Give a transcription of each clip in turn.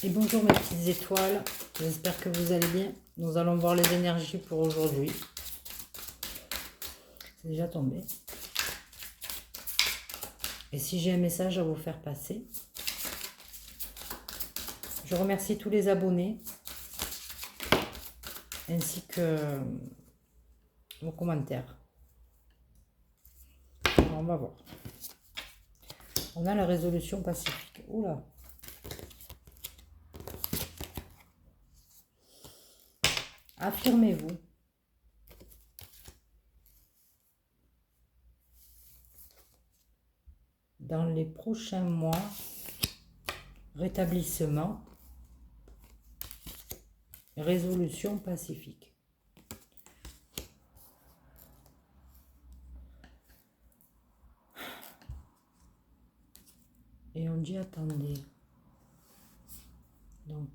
Et bonjour mes petites étoiles, j'espère que vous allez bien. Nous allons voir les énergies pour aujourd'hui. C'est déjà tombé. Et si j'ai un message à vous faire passer, je remercie tous les abonnés ainsi que vos commentaires. Alors, on va voir. On a la résolution pacifique. Oula. Affirmez-vous. Dans les prochains mois, rétablissement, résolution pacifique. Et on dit attendez. Donc,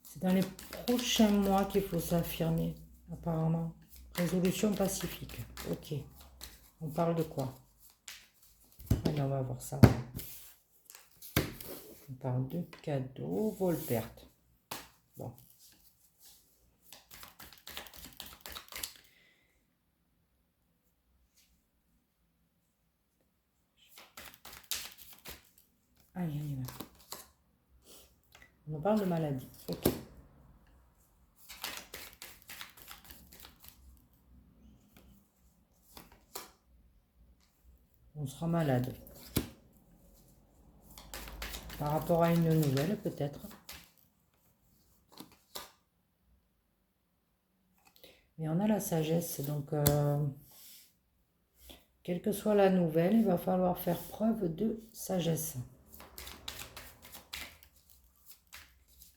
c'est dans les prochains mois qu'il faut s'affirmer, apparemment. Résolution pacifique. Ok. On parle de quoi? Allez, on va voir ça. On parle de cadeaux, vol-perte. Bon. Allez, allez, allez. On parle de maladie. Ok. On sera malade. Par rapport à une nouvelle, peut-être. Mais on a la sagesse, donc quelle que soit la nouvelle, il va falloir faire preuve de sagesse.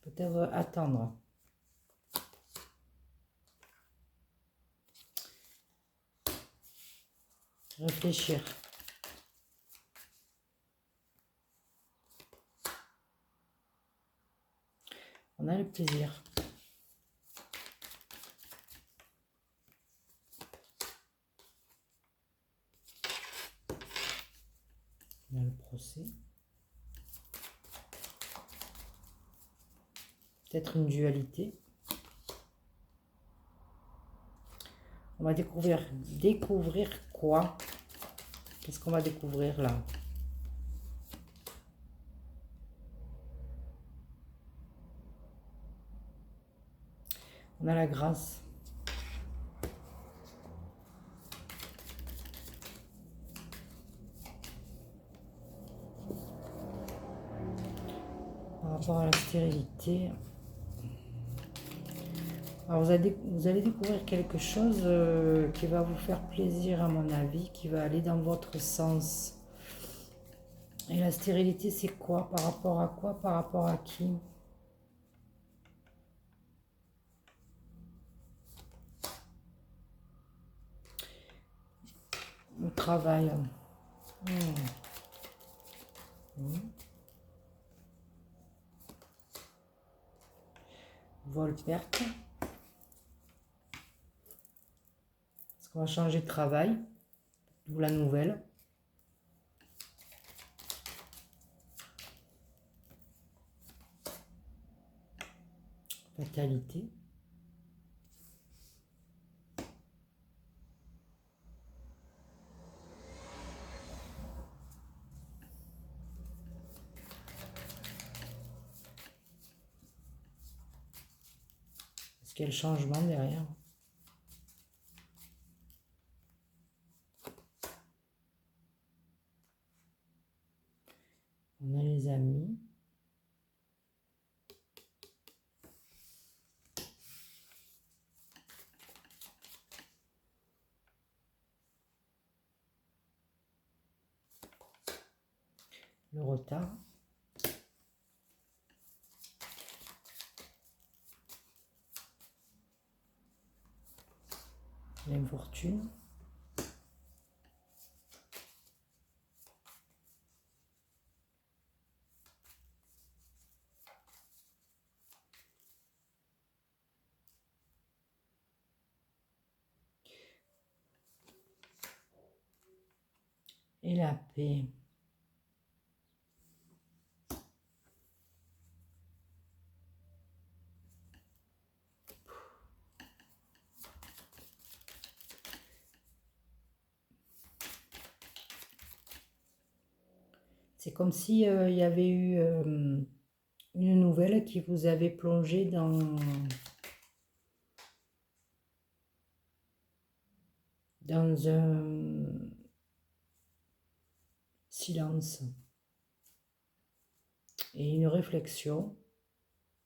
Peut-être attendre. Réfléchir. On a le plaisir. On a le procès. Peut-être une dualité. On va découvrir quoi? Qu'est-ce qu'on va découvrir là? On a la grâce. Par rapport à la stérilité. Alors vous allez découvrir quelque chose qui va vous faire plaisir à mon avis, qui va aller dans votre sens. Et la stérilité, c'est quoi? Par rapport à quoi? Par rapport à qui? Au travail. Vol-perte. Est-ce qu'on va changer de travail? D'où la nouvelle. Fatalité. Est-ce qu'il y a le changement derrière? On a les amis. Le retard. L'infortune. et la paix. C'est comme si il y avait eu une nouvelle qui vous avait plongé dans un silence et une réflexion,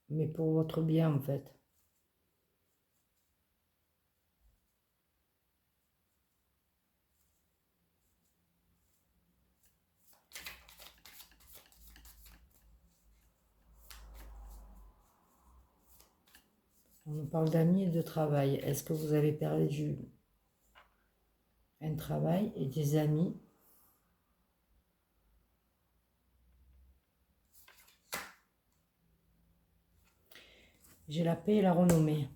mais pour votre bien en fait. On nous parle d'amis et de travail. Est-ce que vous avez perdu un travail et des amis? J'ai la paix et la renommée.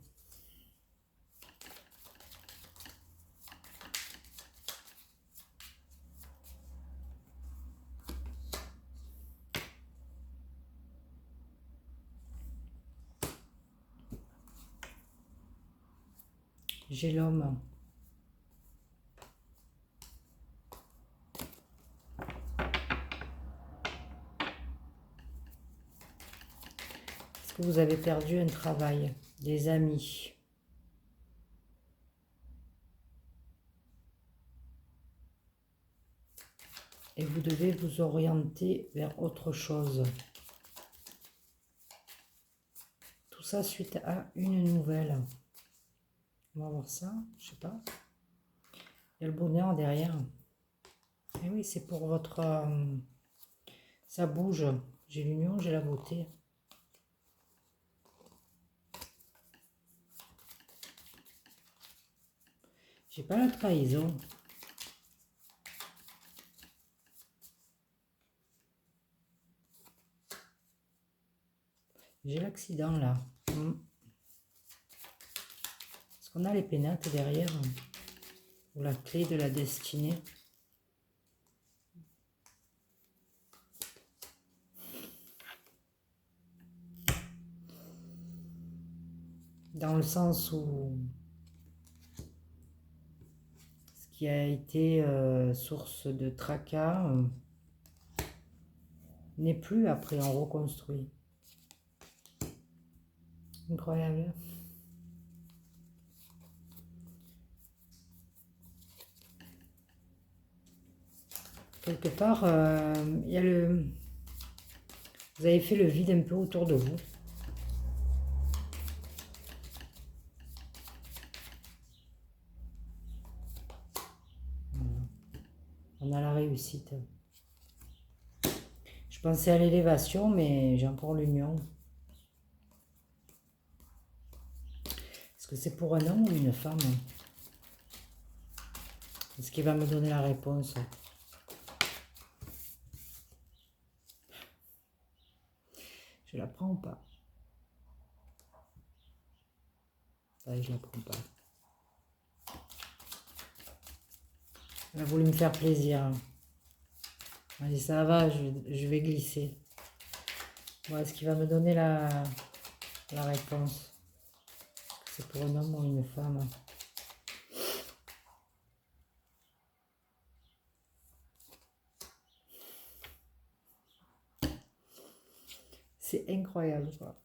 J'ai l'homme. Est-ce que vous avez perdu un travail, des amis? Et vous devez vous orienter vers autre chose. Tout ça suite à une nouvelle. On va voir ça, je sais pas. Il y a le bonheur derrière. Et oui, c'est pour votre... ça bouge. J'ai l'union, j'ai la beauté. J'ai pas la trahison. J'ai l'accident là. Est-ce qu'on a les pénates derrière? Ou la clé de la destinée? Dans le sens où ce qui a été source de tracas n'est plus, après on reconstruit. Incroyable. Quelque part, il y a le... Vous avez fait le vide un peu autour de vous. On a la réussite. Je pensais à l'élévation, mais j'ai encore l'union. Est-ce que c'est pour un homme ou une femme? Est-ce qu'il va me donner la réponse? Je la prends ou pas? Allez, je la prends pas. Elle a voulu me faire plaisir. Allez, ça va, je vais glisser. Bon, est-ce qu'il va me donner la réponse? C'est pour un homme ou une femme? C'est incroyable, quoi.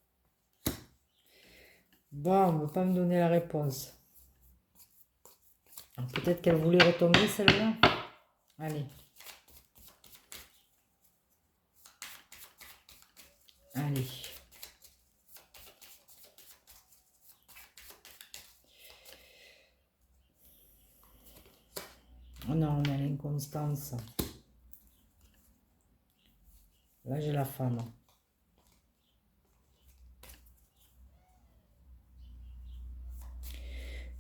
Bon, on ne veut pas me donner la réponse. Peut-être qu'elle voulait retomber, celle-là. Allez. Allez. Oh non, on a l'inconstance. Là, j'ai la femme.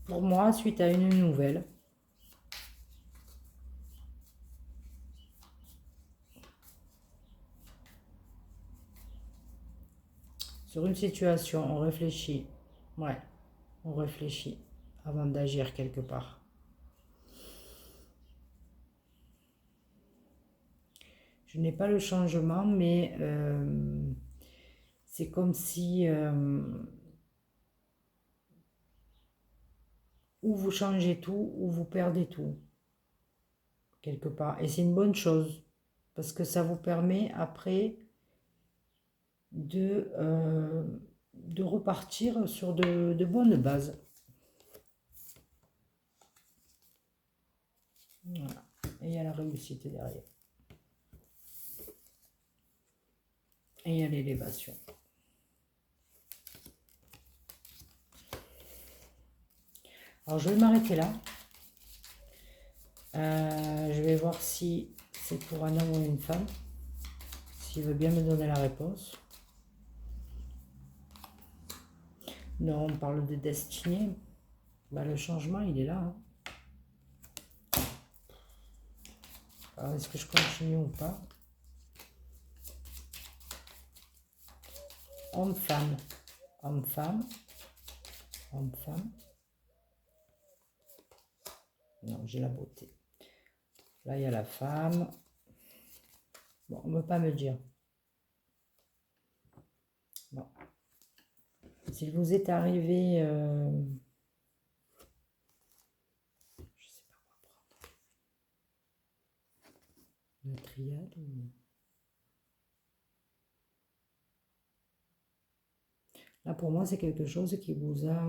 Pour moi, suite à une nouvelle, sur une situation, on réfléchit. Ouais, on réfléchit avant d'agir quelque part. Je n'ai pas le changement, mais c'est comme si ou vous changez tout, ou vous perdez tout, quelque part. Et c'est une bonne chose, parce que ça vous permet après de repartir sur de bonnes bases. Voilà. Et il y a la réussite derrière. Et il y a l'élévation. Alors je vais m'arrêter là. Je vais voir si c'est pour un homme ou une femme. S'il veut bien me donner la réponse. Non, on parle de destinée. Bah, le changement, il est là. Hein. Alors, est-ce que je continue ou pas? Homme-femme. Homme-femme. Homme-femme. Non, j'ai la beauté. Là, il y a la femme. Bon, on ne veut pas me dire. Bon. S'il vous est arrivé... je sais pas quoi prendre. La triade ou... Là, pour moi, c'est quelque chose qui vous a...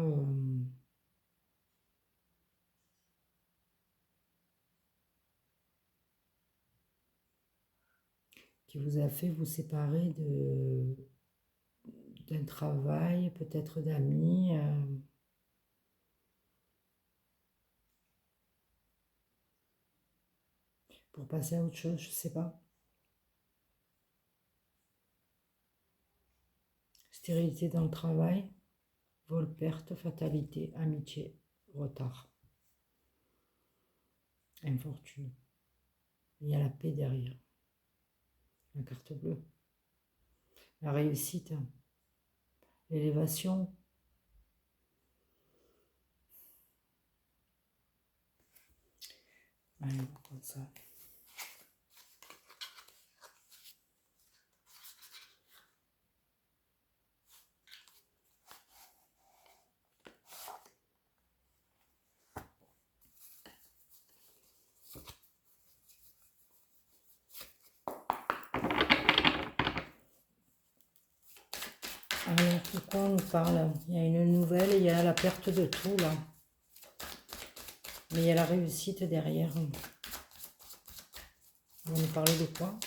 qui vous a fait vous séparer d'un travail, peut-être d'amis. Pour passer à autre chose, je ne sais pas. Stérilité dans le travail, vol, perte, fatalité, amitié, retard, infortune. Il y a la paix derrière. La carte bleue. La réussite, l'élévation. Allez, comme ça. Alors, pourquoi on nous parle? Il y a une nouvelle, il y a la perte de tout, là. Mais il y a la réussite derrière. On va nous parler de quoi?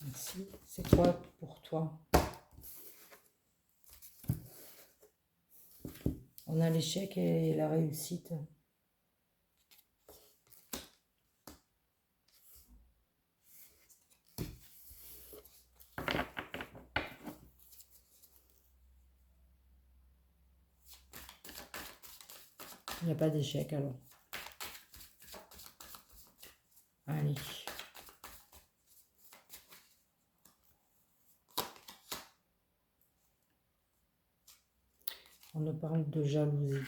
Merci. C'est quoi pour toi? On a l'échec et la réussite. Il n'y a pas d'échec alors. Allez. On nous parle de jalousie.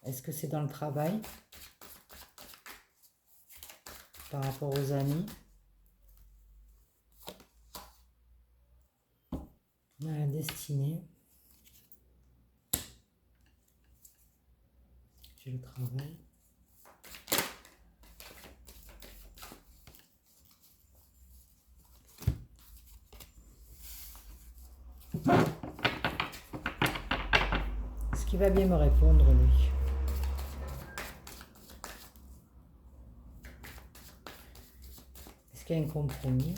Est-ce que c'est dans le travail? Par rapport aux amis? On a la destinée. J'ai le travail. Est-ce qu'il va bien me répondre, lui? Est-ce qu'il y a un compromis?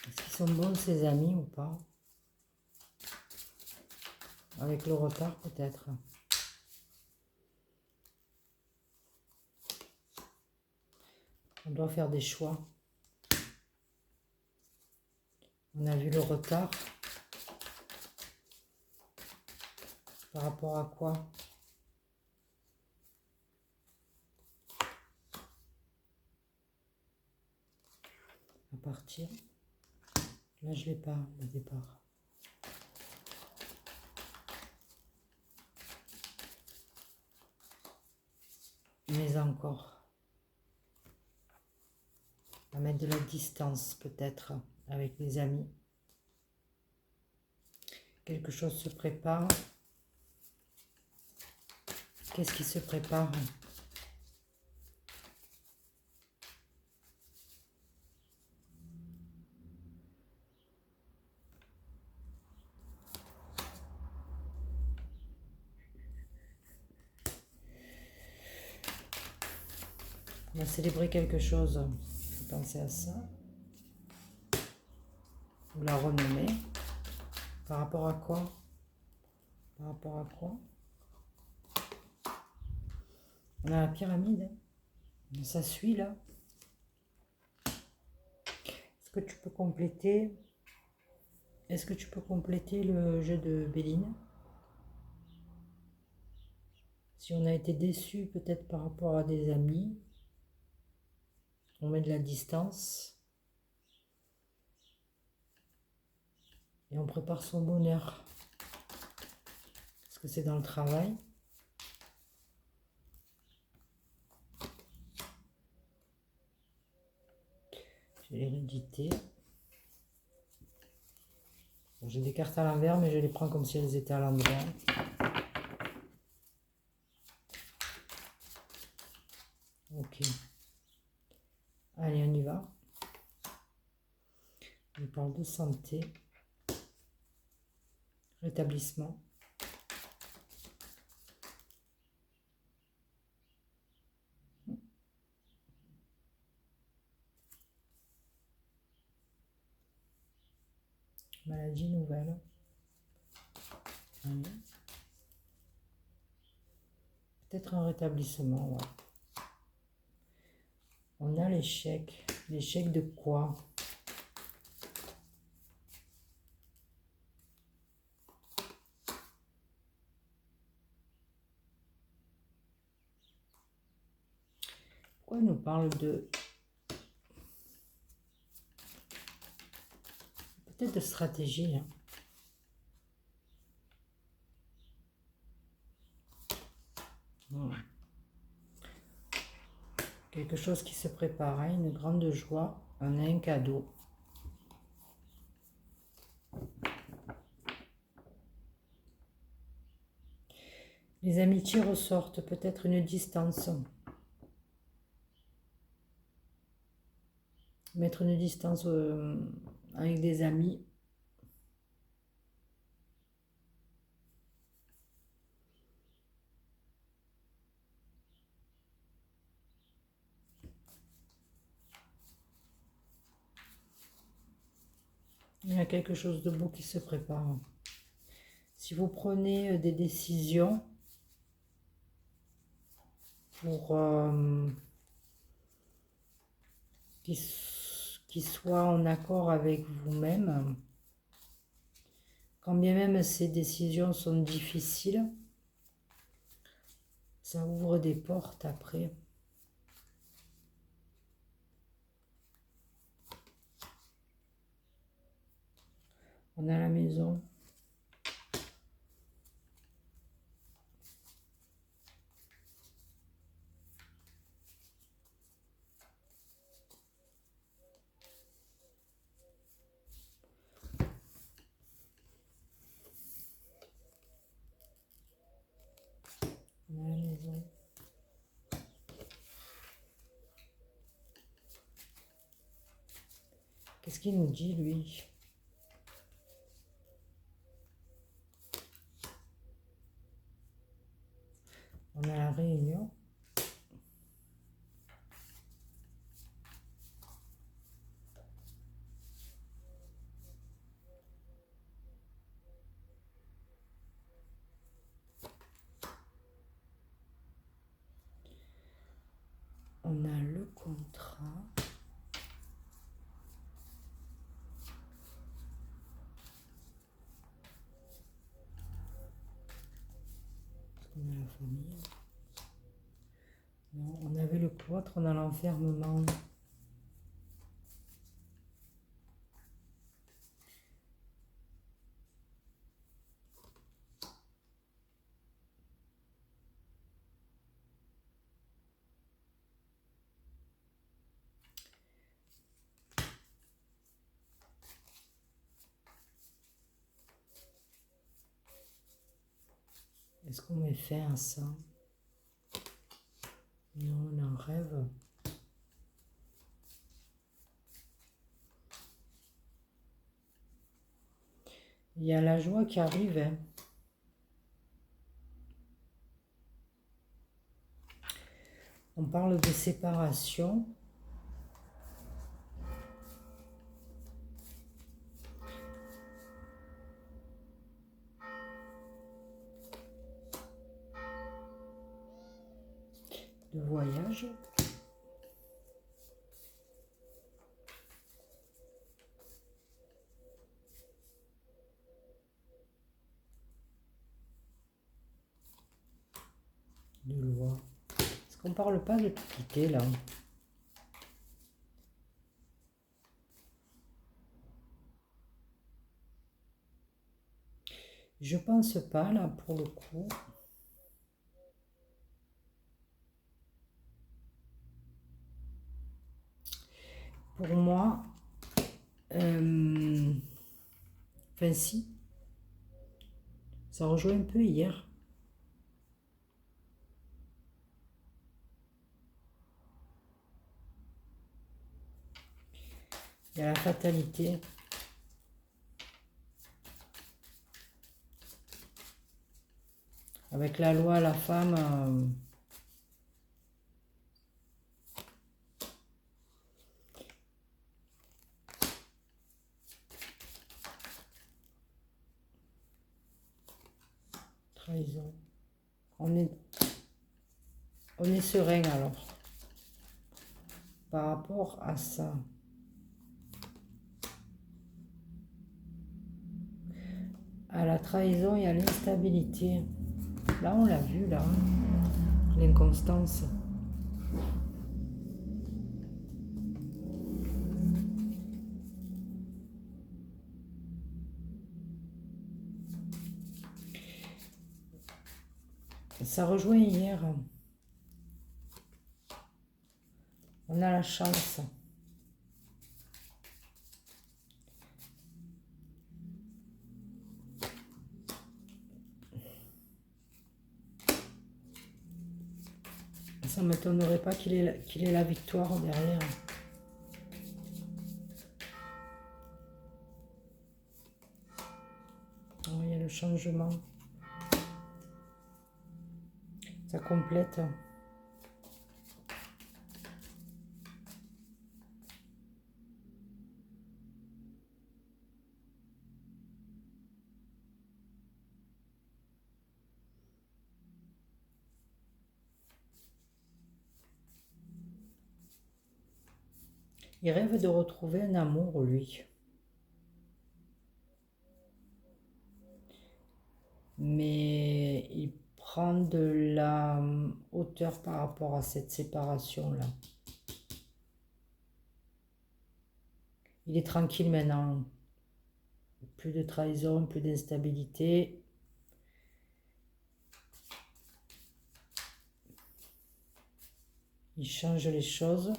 Est-ce qu'ils sont bons, ses amis, ou pas? Avec le retard, peut-être. On doit faire des choix. On a vu le retard. Par rapport à quoi? À partir. Là, je l'ai pas, le départ. Mais encore. On va mettre de la distance, peut-être, avec les amis. Quelque chose se prépare. Qu'est-ce qui se prépare? On va célébrer quelque chose. Pensez à ça. Ou la renommer. Par rapport à quoi? Par rapport à quoi? On a la pyramide. Ça suit là. Est-ce que tu peux compléter? Est-ce que tu peux compléter le jeu de Béline? Si on a été déçu peut-être par rapport à des amis, on met de la distance. Et on prépare son bonheur. Est-ce que c'est dans le travail? J'ai l'hérédité. Bon, j'ai des cartes à l'envers, mais je les prends comme si elles étaient à l'endroit. Ok. Allez, on y va. On parle de santé. Rétablissement. Maladie nouvelle. Peut-être un rétablissement, ouais. On a l'échec. L'échec de quoi? Pourquoi il nous parle de... Peut-être de stratégie, hein. Quelque chose qui se prépare, hein, une grande joie, un cadeau. Les amitiés ressortent, peut-être une distance. Mettre une distance avec des amis. Il y a quelque chose de beau qui se prépare. Si vous prenez des décisions pour qui soient en accord avec vous-même, quand bien même ces décisions sont difficiles, ça ouvre des portes après. On a la maison. On a la maison. Qu'est-ce qu'il nous dit, lui? On a la réunion. On a le contrat. On a la famille. Non, on avait le cloître, on a l'enfermement. Est-ce qu'on met fin à ça? Non, on en rêve. Il y a la joie qui arrive, hein. On parle de séparation. De voyage. De loi. Est-ce qu'on parle pas de tout quitter là? Je pense pas là pour le coup. Pour moi, enfin si, ça rejoint un peu hier. Il y a la fatalité. Avec la loi, la femme... trahison. On est serein alors. Par rapport à ça. À la trahison et à l'instabilité. Là, on l'a vu, là. L'inconstance. Ça rejoint hier. On a la chance. Ça ne m'étonnerait pas qu'il ait la victoire derrière. Oh, il y a le changement. Ça complète. Il rêve de retrouver un amour, lui. Mais il prend de la hauteur par rapport à cette séparation-là. Il est tranquille maintenant. Plus de trahison, plus d'instabilité. Il change les choses.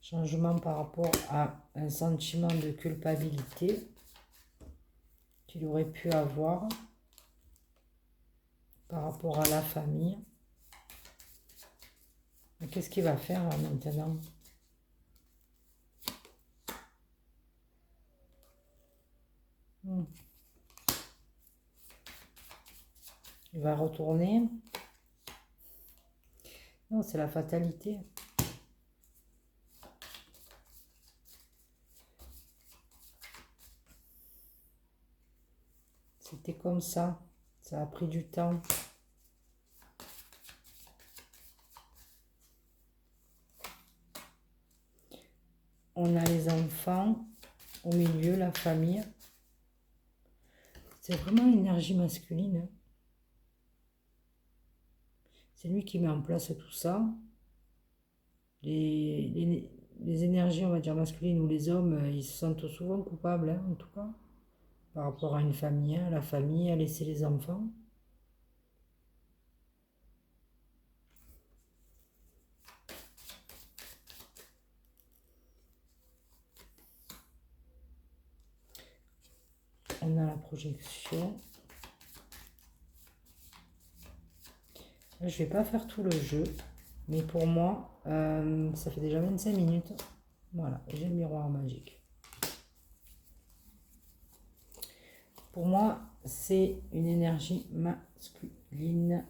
Changement par rapport à un sentiment de culpabilité qu'il aurait pu avoir par rapport à la famille. Mais qu'est-ce qu'il va faire là, maintenant? Il va retourner. Non, c'est la fatalité. C'était comme ça. Ça a pris du temps. On a les enfants au milieu, la famille. C'est vraiment l'énergie masculine. C'est lui qui met en place tout ça. Les énergies, on va dire, masculines ou les hommes, ils se sentent souvent coupables, hein, en tout cas, par rapport à une famille, hein, à la famille, à laisser les enfants. On a la projection. Là, je vais pas faire tout le jeu, mais pour moi, ça fait déjà 25 minutes. Voilà, j'ai le miroir magique. Pour moi, c'est une énergie masculine.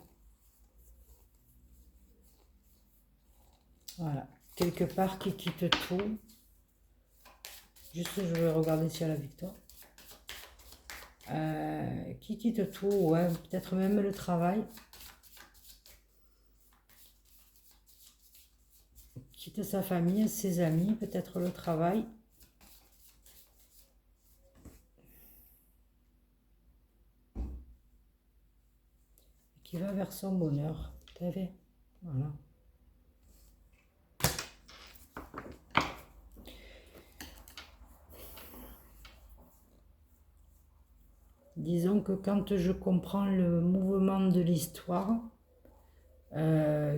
Voilà, quelque part qui quitte tout. Juste, je vais regarder si elle a la victoire. Qui quitte tout, ouais, peut-être même le travail. Quitte sa famille, ses amis, peut-être le travail. Qui va vers son bonheur. T'as vu? Voilà. Disons que quand je comprends le mouvement de l'histoire,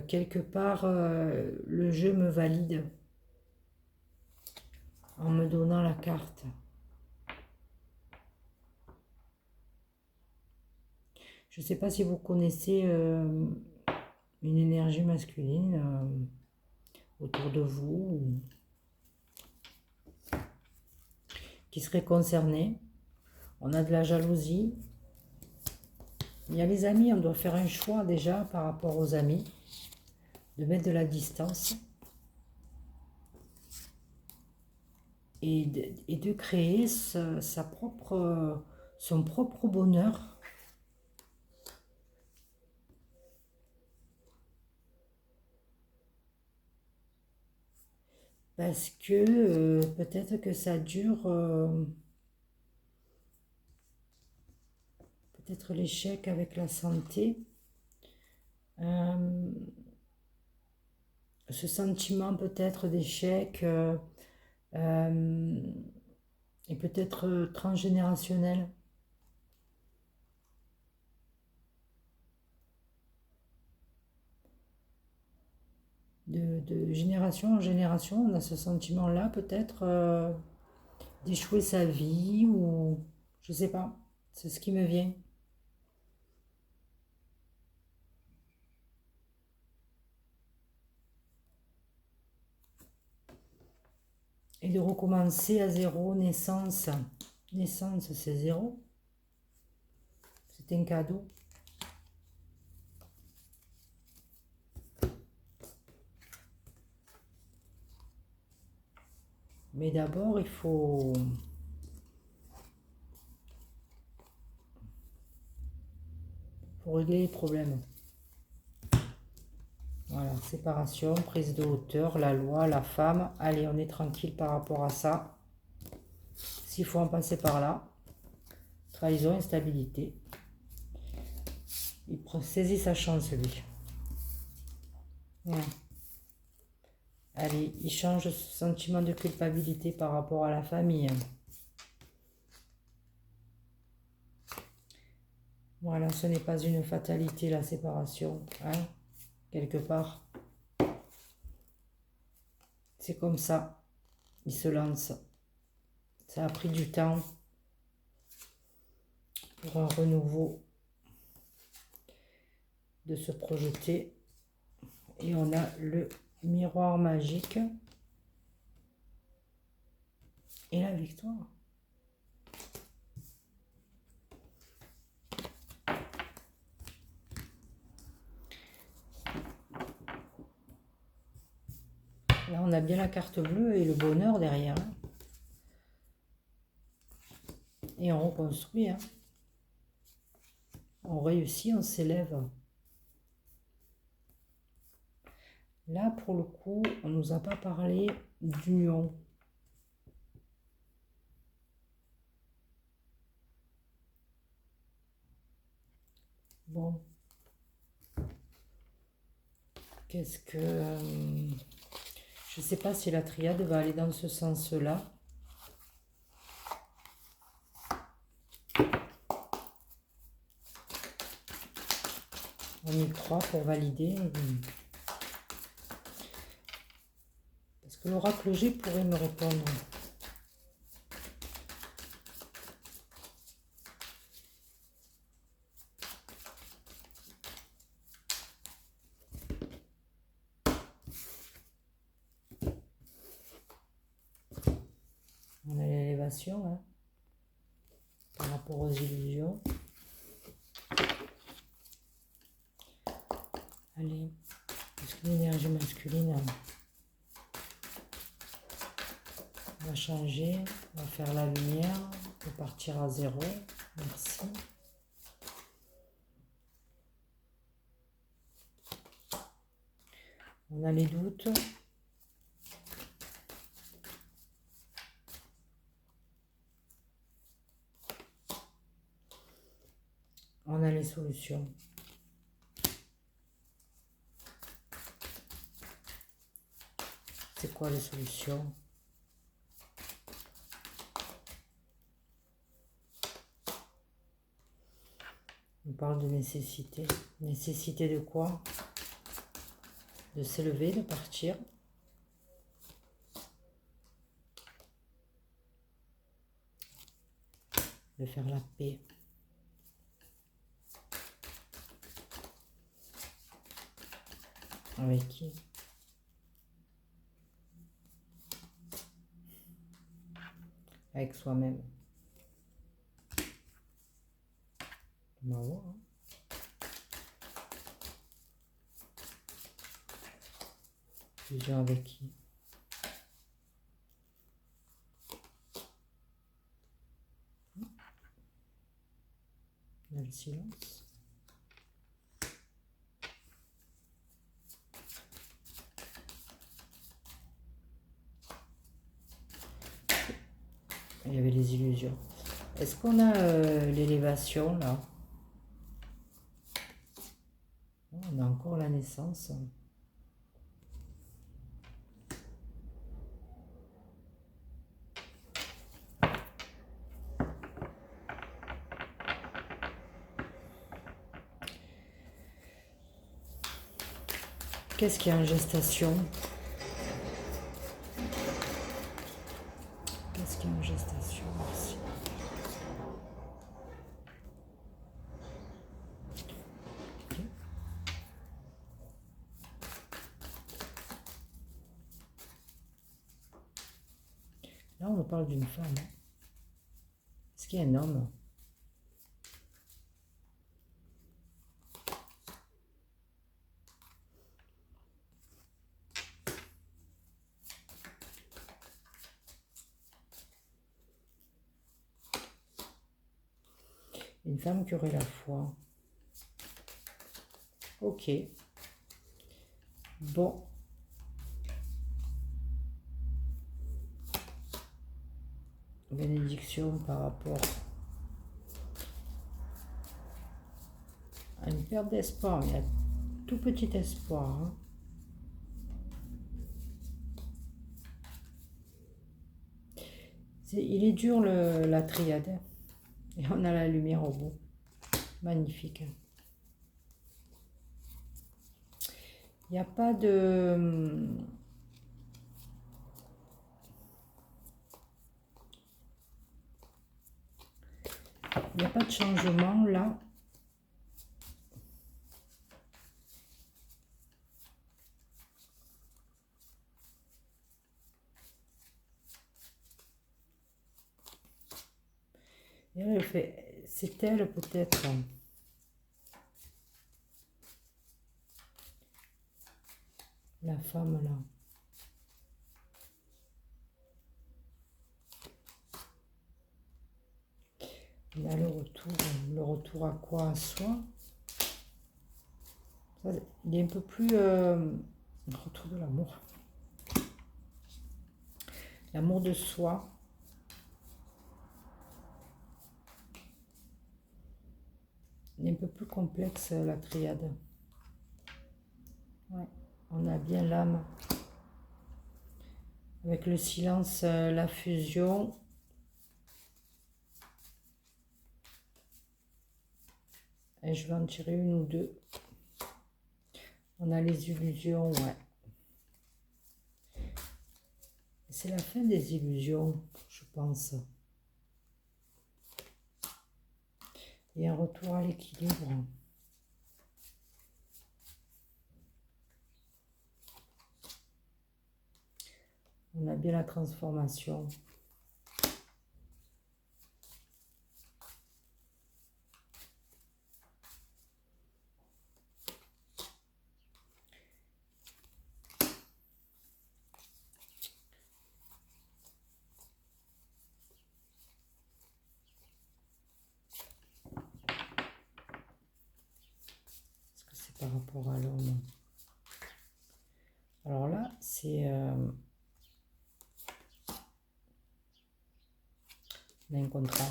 quelque part, le jeu me valide en me donnant la carte. Je ne sais pas si vous connaissez une énergie masculine autour de vous qui serait concernée. On a de la jalousie. Il y a les amis, on doit faire un choix déjà par rapport aux amis, de mettre de la distance et de créer son propre bonheur. Parce que peut-être que ça dure, peut-être l'échec avec la santé, ce sentiment peut-être d'échec et peut-être transgénérationnel. De génération en génération, on a ce sentiment-là peut-être d'échouer sa vie ou je sais pas, c'est ce qui me vient. Et de recommencer à zéro, naissance. Naissance, c'est zéro. C'est un cadeau. Mais d'abord, il faut régler les problèmes. Voilà, séparation, prise de hauteur, la loi, la femme. Allez, on est tranquille par rapport à ça. S'il faut en passer par là. Trahison, instabilité. Il saisit sa chance, lui. Ouais. Allez, il change ce sentiment de culpabilité par rapport à la famille. Voilà, ce n'est pas une fatalité, la séparation, hein, quelque part. C'est comme ça, il se lance. Ça a pris du temps pour un renouveau de se projeter. Et on a le miroir magique et la victoire. Là, on a bien la carte bleue et le bonheur derrière. Et on reconstruit. Hein. On réussit, on s'élève. Là, pour le coup, on ne nous a pas parlé d'union. Bon. Qu'est-ce que... je ne sais pas si la triade va aller dans ce sens-là. On y croit pour valider. Parce que l'oracle G pourrait me répondre. On a l'élévation, hein, par rapport aux illusions. Allez, parce que l'énergie masculine va changer, on va faire la lumière, on va partir à zéro. Merci. On a les doutes. On a les solutions. C'est quoi les solutions? On parle de nécessité. Nécessité de quoi? De s'élever, de partir. De faire la paix. Avec qui? Avec soi-même. Bravo, hein. Fusion avec qui? Dans le silence. Il y avait les illusions. Est-ce qu'on a l'élévation là? Oh, on a encore la naissance. Qu'est-ce qu'il y a en gestation? Qu'est-ce qu'il y a en gestation? Merci. Okay. Là, on me parle d'une femme. Est-ce qu'il y a un homme? Une femme qui aurait la foi. Ok. Bon. Bénédiction par rapport à une perte d'espoir. Il y a tout petit espoir. Hein. Il est dur la triade. Et on a la lumière au bout. Magnifique. Il n'y a pas de... Il n'y a pas de changement là. Et elle fait... C'est elle peut-être... La femme là. On a le retour à quoi? À soi. Ça, il est un peu plus... le retour de l'amour. L'amour de soi. Il est un peu plus complexe la triade. Ouais. On a bien l'âme. Avec le silence, la fusion. Et je vais en tirer une ou deux. On a les illusions, ouais. C'est la fin des illusions, je pense. Et un retour à l'équilibre. On a bien la transformation. Est-ce que c'est par rapport à l'homme? Alors là, c'est... on a un contrat.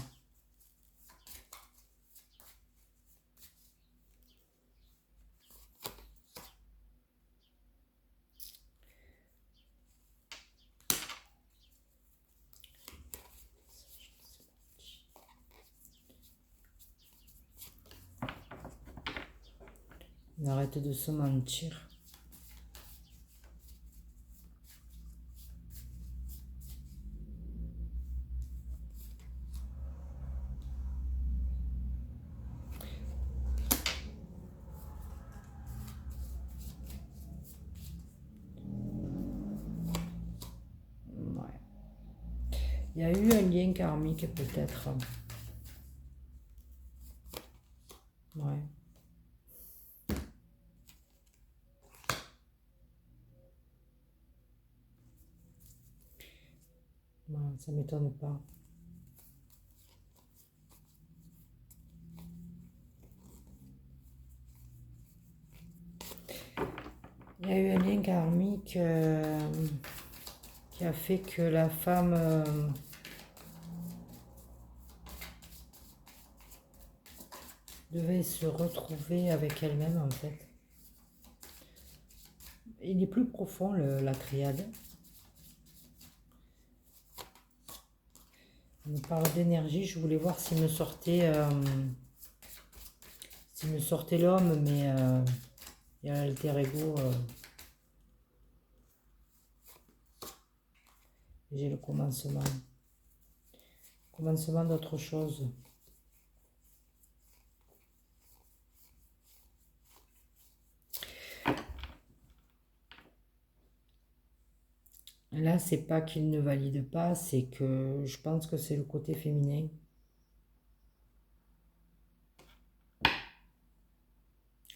On arrête de se mentir. Ouais. Il y a eu un lien karmique peut-être. Ouais. Ouais, ça m'étonne pas. Il y a eu un lien karmique qui a fait que la femme devait se retrouver avec elle-même en fait. Il est plus profond la triade. On parle d'énergie, je voulais voir s'il me sortait l'homme, mais il y a l'alter ego. J'ai le commencement. Commencement d'autre chose. Là, c'est pas qu'il ne valide pas, c'est que je pense que c'est le côté féminin.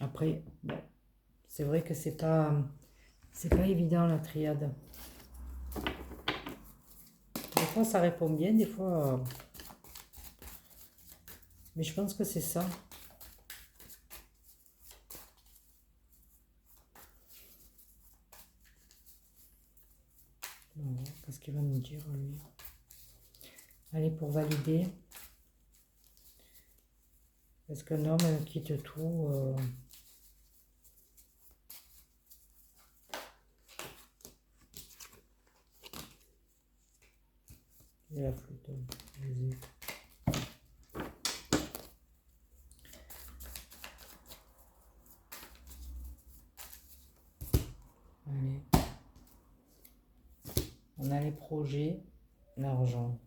Après, bon, c'est vrai que c'est pas évident la triade. Des fois, ça répond bien, des fois... mais je pense que c'est ça. Qu'est-ce qu'il va nous dire, lui? Allez, pour valider. Est-ce qu'un homme quitte tout et la flûte. Vas-y. Allez. On a les projets, l'argent.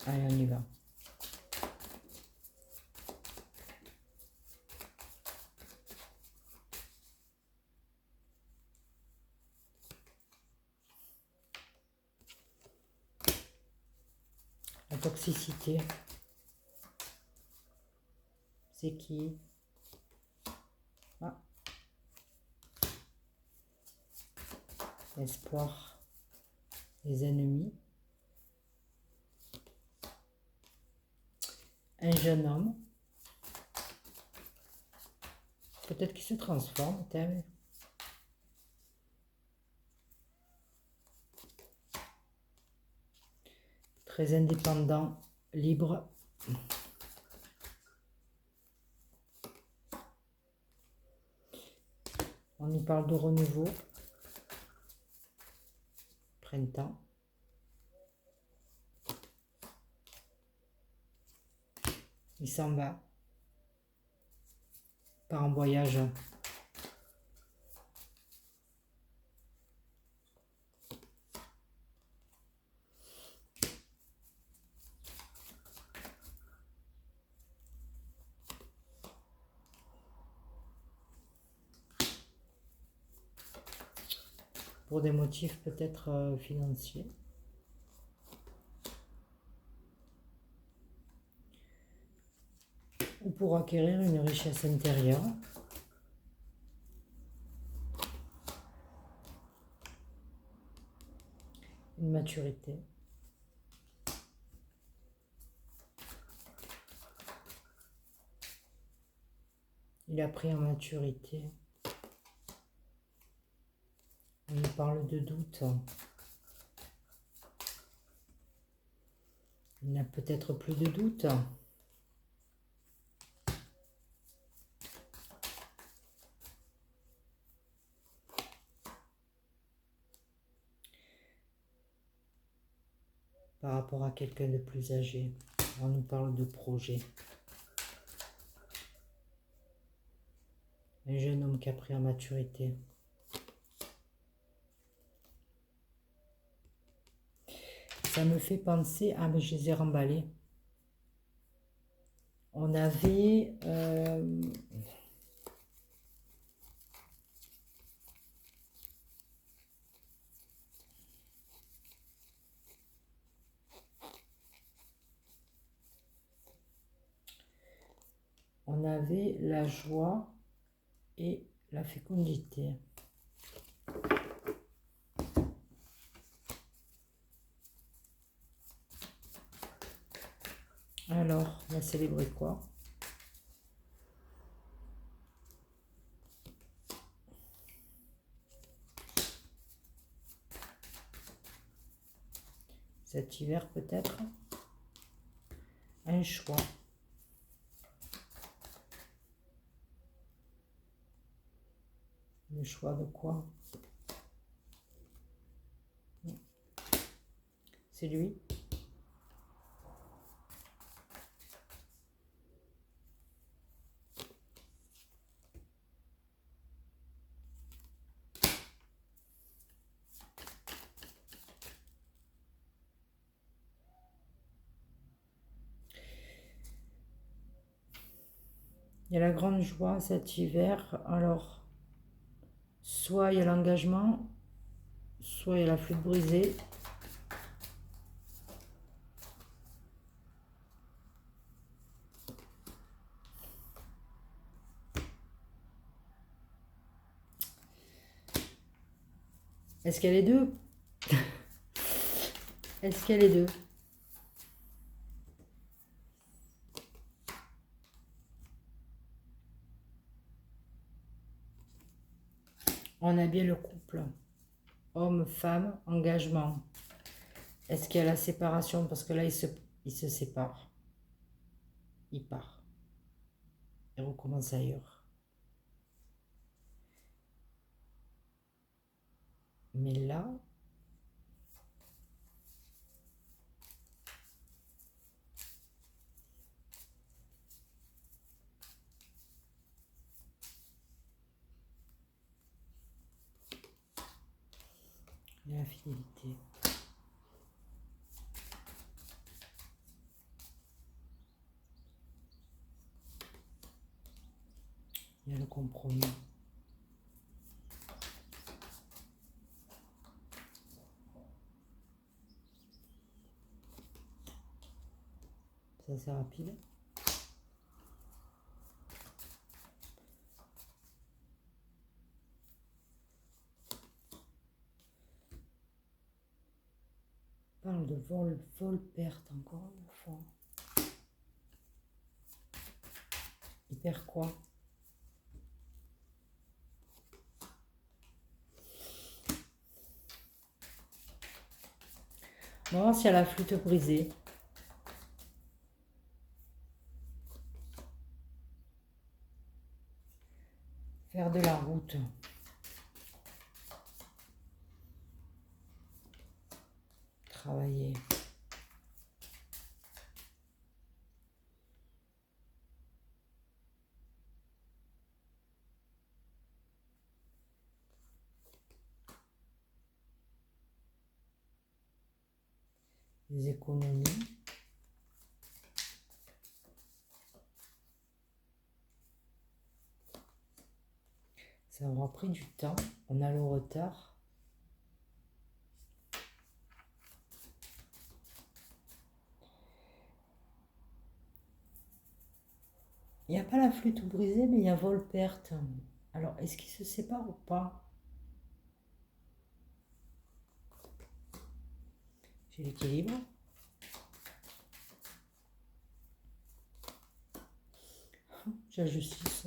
Allez, on y va. La toxicité. C'est qui? Ah. Espoir. Les ennemis. Un jeune homme. Peut-être qu'il se transforme, tel. Très indépendant, libre. nous parle de renouveau. Printemps. Il s'en va. Part en voyage. Pour des motifs peut-être financiers. Ou pour acquérir une richesse intérieure. Une maturité. Il a pris en maturité. On nous parle de doute. Il n'a peut-être plus de doute. Par rapport à quelqu'un de plus âgé. On nous parle de projet. Un jeune homme qui a pris en maturité. Ça me fait penser... Ah, mais je les ai remballés. On avait... on avait la joie et la fécondité. Alors, on va célébrer quoi? Cet hiver peut-être? Un choix. Le choix de quoi? C'est lui. Il y a la grande joie cet hiver. Alors, soit il y a l'engagement, soit il y a la flûte brisée. Est-ce qu'elle est deux? Est-ce qu'elle est deux? On a bien le couple. Homme, femme, engagement. Est-ce qu'il y a la séparation? Parce que là, il se sépare. Il part. Il recommence ailleurs. Mais là... il y a la fidélité. Il y a le compromis. Ça, c'est rapide. Parle de vol-perte encore une fois. Il perd quoi? On va voir s'il y a la flûte brisée. Faire de la route. travailler. Les économies. Ça aura pris du temps. On a le retard. Il n'y a pas la flûte brisée, mais il y a vol-perte. Alors, est-ce qu'ils se séparent ou pas? J'ai l'équilibre. J'ai la justice.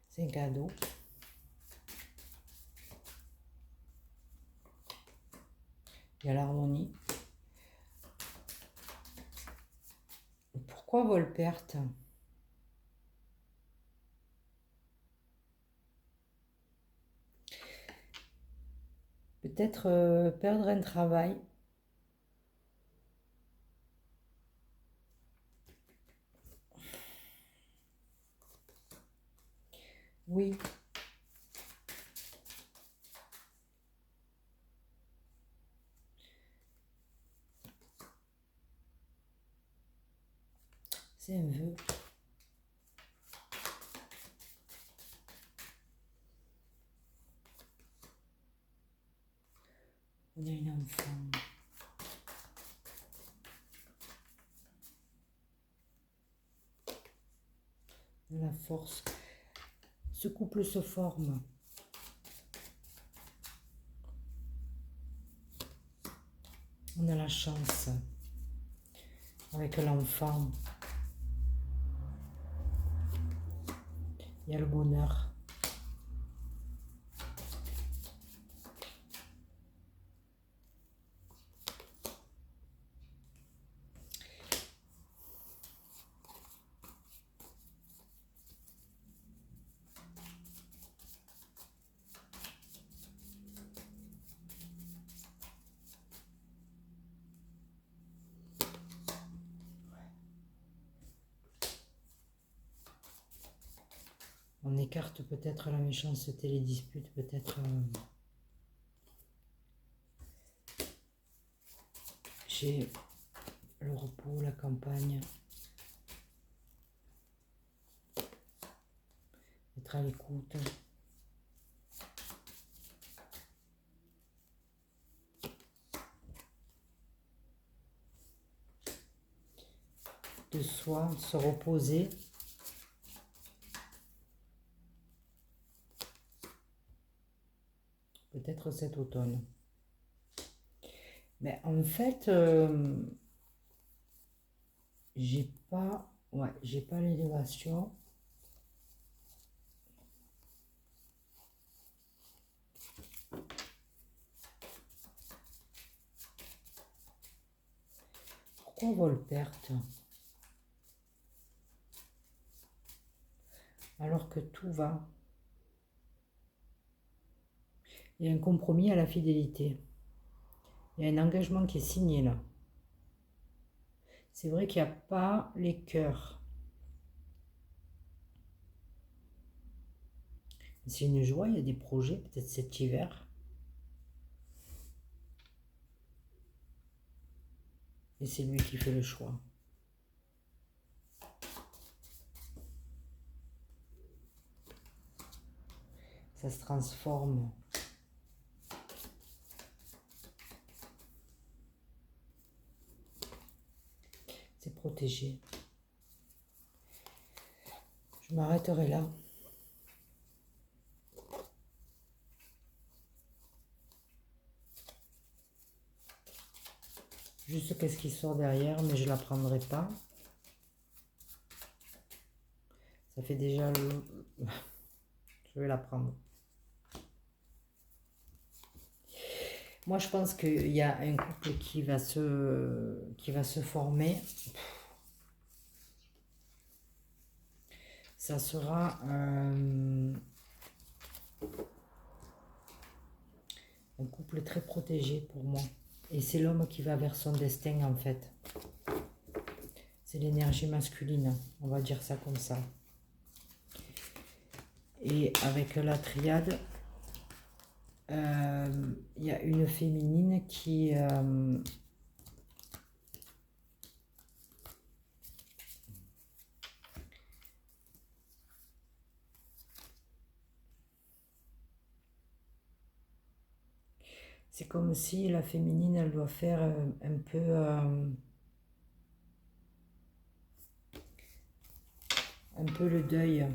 C'est un cadeau. Il y a l'harmonie. Pourquoi vol-perte? Peut-être perdre un travail. Oui. C'est un vœu. On a une enfant. La force. Ce couple se forme. On a la chance avec l'enfant. Il y a le bonheur. On écarte peut-être la méchanceté, les disputes, peut-être j'ai le repos, la campagne. Être à l'écoute. De soi, se reposer. Peut-être cet automne. Mais en fait, j'ai pas l'élévation. Pourquoi vol-perte? Alors que tout va. Il y a un compromis à la fidélité. Il y a un engagement qui est signé là. C'est vrai qu'il n'y a pas les cœurs. C'est une joie, il y a des projets, peut-être cet hiver. Et c'est lui qui fait le choix. Ça se transforme. C'est protégé. Je m'arrêterai là. Juste qu'est-ce qui sort derrière, mais je ne la prendrai pas. Ça fait déjà le... Je vais la prendre. Moi, je pense qu'il y a un couple qui va se former. Ça sera couple très protégé pour moi. Et c'est l'homme qui va vers son destin en fait. C'est l'énergie masculine, on va dire ça comme ça. Et avec la triade, il y a une féminine qui... c'est comme si la féminine, elle doit faire un peu... un peu le deuil.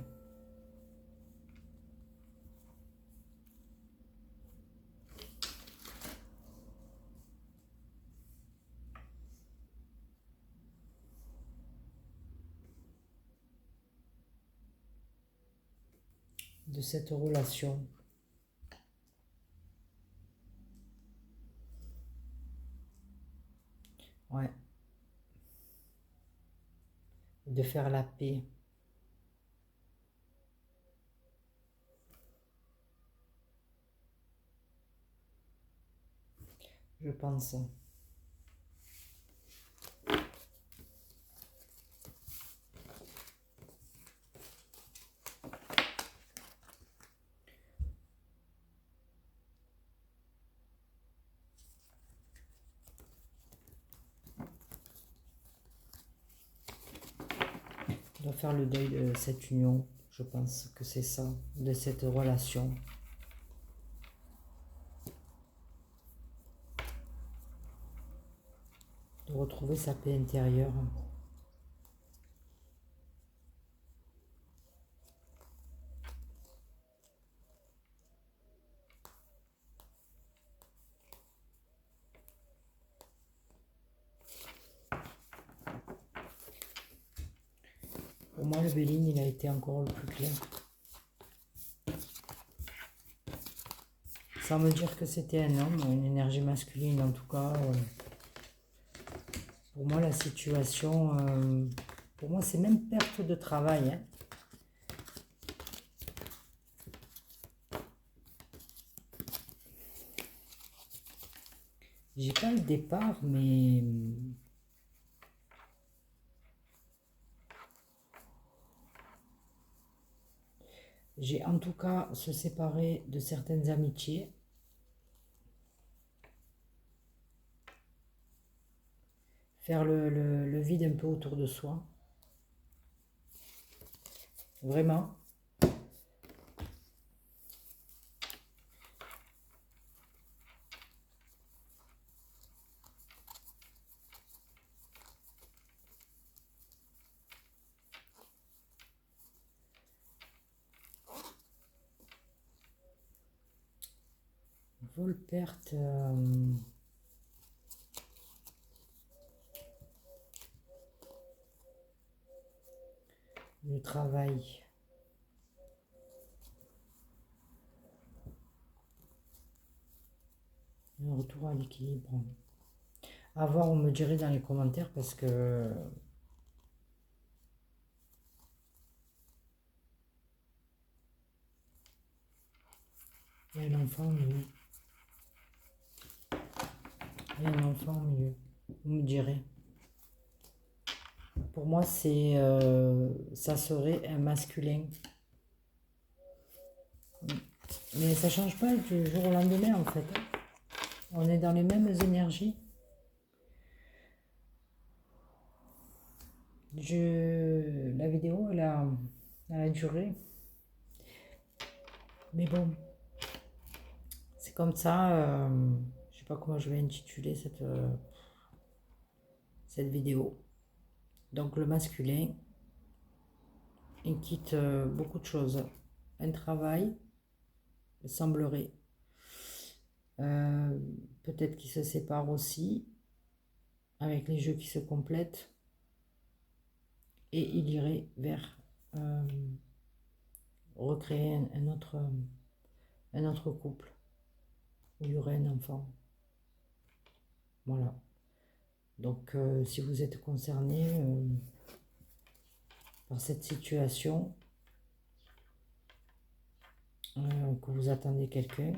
De cette relation. Ouais. De faire la paix. Je pense. On doit faire le deuil de cette union. Je pense que c'est ça, de cette relation. De retrouver sa paix intérieure. Pour moi, le Béline, il a été encore le plus clair. Sans me dire que c'était un homme, une énergie masculine en tout cas. Pour moi, la situation, pour moi, c'est même perte de travail. Hein. J'ai pas le départ, mais j'ai en tout cas se séparer de certaines amitiés. Faire le vide un peu autour de soi. Vraiment. Vol-perte. Le travail. Un retour à l'équilibre. À voir, on me dirait dans les commentaires parce que il y a un enfant au milieu. Il y a un enfant au milieu. Vous me direz. Pour moi, c'est ça serait un masculin. Mais ça change pas du jour au lendemain en fait. On est dans les mêmes énergies. La vidéo, elle a duré. Mais bon, c'est comme ça. Je sais pas comment je vais intituler cette vidéo. Donc le masculin, il quitte beaucoup de choses. Un travail, il semblerait. Peut-être qu'il se sépare aussi, avec les jeux qui se complètent. Et il irait vers recréer un autre couple. Où il y aurait un enfant. Voilà. Donc si vous êtes concerné par cette situation, que vous attendez quelqu'un,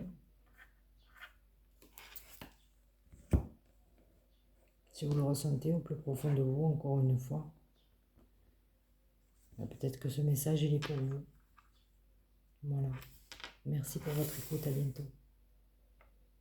Si vous le ressentez au plus profond de vous, encore une fois, peut-être que ce message, il est pour vous. Voilà. Merci pour votre écoute. À bientôt.